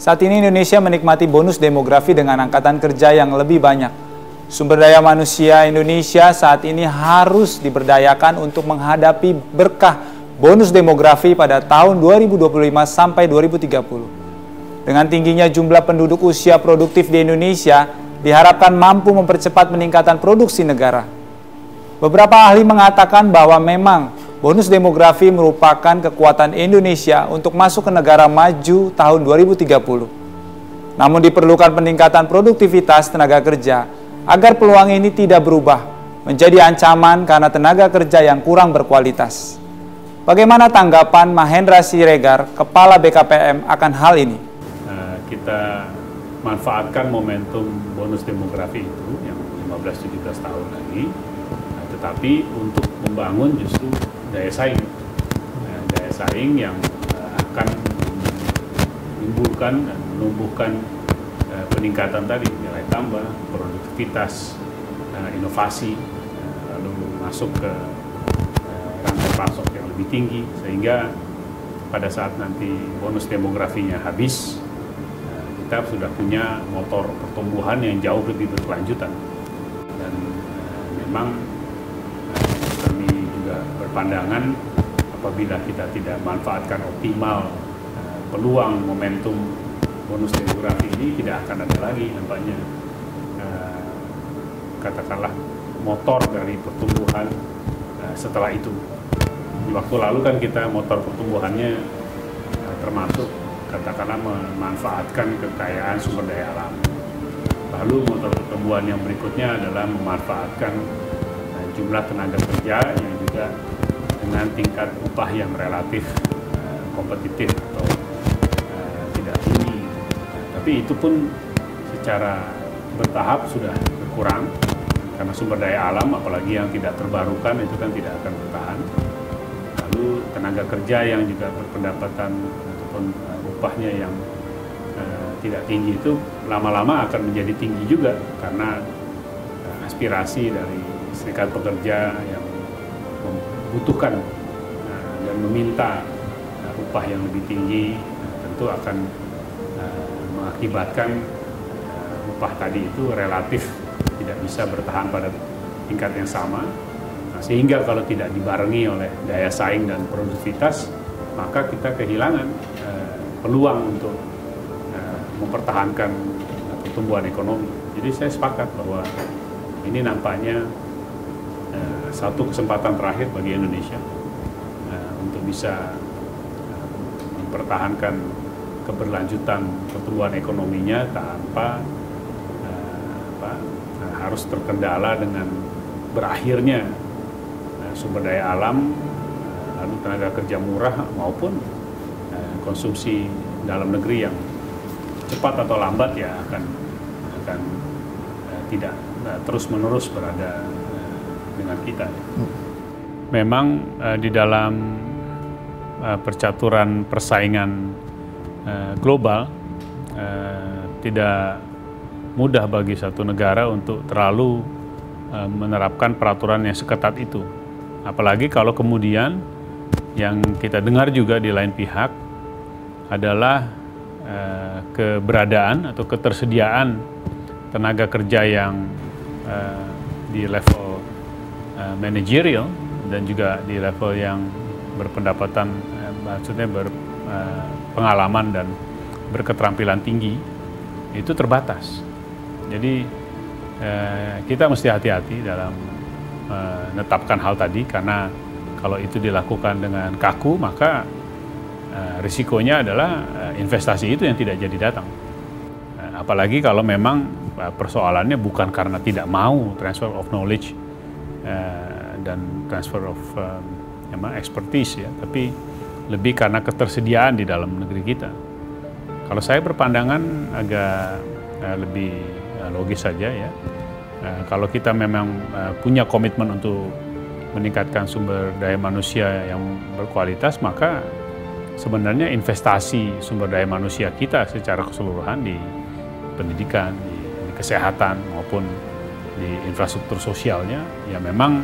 Saat ini Indonesia menikmati bonus demografi dengan angkatan kerja yang lebih banyak. Sumber daya manusia Indonesia saat ini harus diberdayakan untuk menghadapi berkah bonus demografi pada tahun 2025 sampai 2030. Dengan tingginya jumlah penduduk usia produktif di Indonesia, diharapkan mampu mempercepat peningkatan produksi negara. Beberapa ahli mengatakan bahwa memang bonus demografi merupakan kekuatan Indonesia untuk masuk ke negara maju tahun 2030. Namun diperlukan peningkatan produktivitas tenaga kerja agar peluang ini tidak berubah menjadi ancaman karena tenaga kerja yang kurang berkualitas. Bagaimana tanggapan Mahendra Siregar, Kepala BKPM akan hal ini? Kita manfaatkan momentum bonus demografi itu yang 15-17 tahun lagi, tetapi untuk membangun justru daya saing, daya saing yang akan menimbulkan dan menumbuhkan peningkatan tadi, nilai tambah, produktivitas, inovasi, lalu masuk ke rantai pasok yang lebih tinggi, sehingga pada saat nanti bonus demografinya habis, kita sudah punya motor pertumbuhan yang jauh lebih berkelanjutan. Dan memang kami juga berpandangan apabila kita tidak manfaatkan optimal peluang momentum bonus demografi ini, tidak akan ada lagi nampaknya katakanlah motor dari pertumbuhan setelah itu. Di waktu lalu kan kita motor pertumbuhannya termasuk katakanlah memanfaatkan kekayaan sumber daya alam. Lalu motor pertumbuhan yang berikutnya adalah memanfaatkan jumlah tenaga kerja yang juga dengan tingkat upah yang relatif kompetitif atau tidak tinggi. Tapi itu pun secara bertahap sudah berkurang karena sumber daya alam, apalagi yang tidak terbarukan, itu kan tidak akan bertahan. Lalu tenaga kerja yang juga berpendapatan ataupun upahnya yang tidak tinggi itu lama-lama akan menjadi tinggi juga karena aspirasi dari serikat pekerja yang membutuhkan dan meminta upah yang lebih tinggi, tentu akan mengakibatkan upah tadi itu relatif tidak bisa bertahan pada tingkat yang sama, sehingga kalau tidak dibarengi oleh daya saing dan produktivitas, maka kita kehilangan peluang untuk mempertahankan pertumbuhan ekonomi. Jadi saya sepakat bahwa ini nampaknya satu kesempatan terakhir bagi Indonesia untuk bisa mempertahankan keberlanjutan pertumbuhan ekonominya tanpa harus terkendala dengan berakhirnya sumber daya alam, lalu tenaga kerja murah maupun konsumsi dalam negeri yang cepat atau lambat ya akan tidak terus-menerus berada dengan kita. Memang di dalam percaturan persaingan global tidak mudah bagi satu negara untuk terlalu menerapkan peraturan yang seketat itu. Apalagi kalau kemudian yang kita dengar juga di lain pihak adalah keberadaan atau ketersediaan tenaga kerja yang di level manajerial dan juga di level yang berpendapatan, maksudnya berpengalaman dan berketerampilan tinggi, itu terbatas. Jadi kita mesti hati-hati dalam menetapkan hal tadi, karena kalau itu dilakukan dengan kaku, maka risikonya adalah investasi itu yang tidak jadi datang. Apalagi kalau memang persoalannya bukan karena tidak mau transfer of knowledge dan transfer of expertise ya, tapi lebih karena ketersediaan di dalam negeri kita. Kalau saya berpandangan agak lebih logis saja ya. Kalau kita memang punya komitmen untuk meningkatkan sumber daya manusia yang berkualitas, maka sebenarnya investasi sumber daya manusia kita secara keseluruhan di pendidikan, di kesehatan maupun di infrastruktur sosialnya ya memang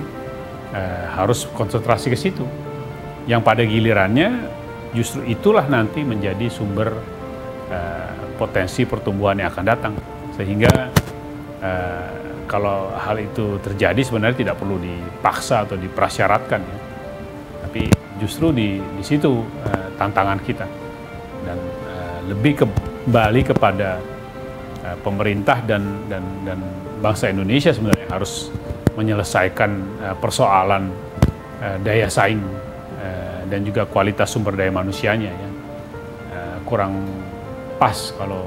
harus konsentrasi ke situ. Yang pada gilirannya justru itulah nanti menjadi sumber potensi pertumbuhan yang akan datang. Sehingga kalau hal itu terjadi sebenarnya tidak perlu dipaksa atau diprasyaratkan, ya. Tapi justru di situ tantangan kita, dan lebih kembali kepada pemerintah dan bangsa Indonesia sebenarnya harus menyelesaikan persoalan daya saing dan juga kualitas sumber daya manusianya, ya. Kurang pas kalau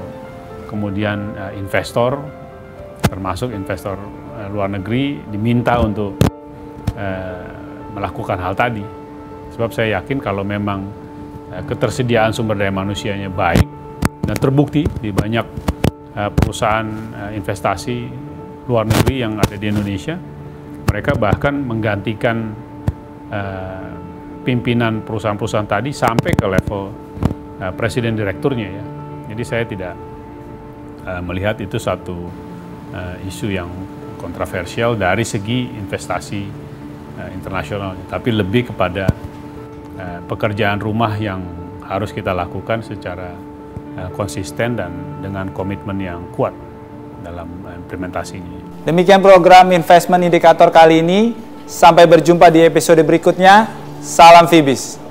kemudian investor, termasuk investor luar negeri, diminta untuk melakukan hal tadi. Sebab saya yakin kalau memang ketersediaan sumber daya manusianya baik dan terbukti di banyak perusahaan investasi luar negeri yang ada di Indonesia, mereka bahkan menggantikan pimpinan perusahaan-perusahaan tadi sampai ke level presiden direkturnya, ya. Jadi saya tidak melihat itu satu isu yang kontroversial dari segi investasi internasional, tapi lebih kepada pekerjaan rumah yang harus kita lakukan secara konsisten dan dengan komitmen yang kuat dalam implementasinya. Demikian program Investment Indikator kali ini. Sampai berjumpa di episode berikutnya. Salam Fibis.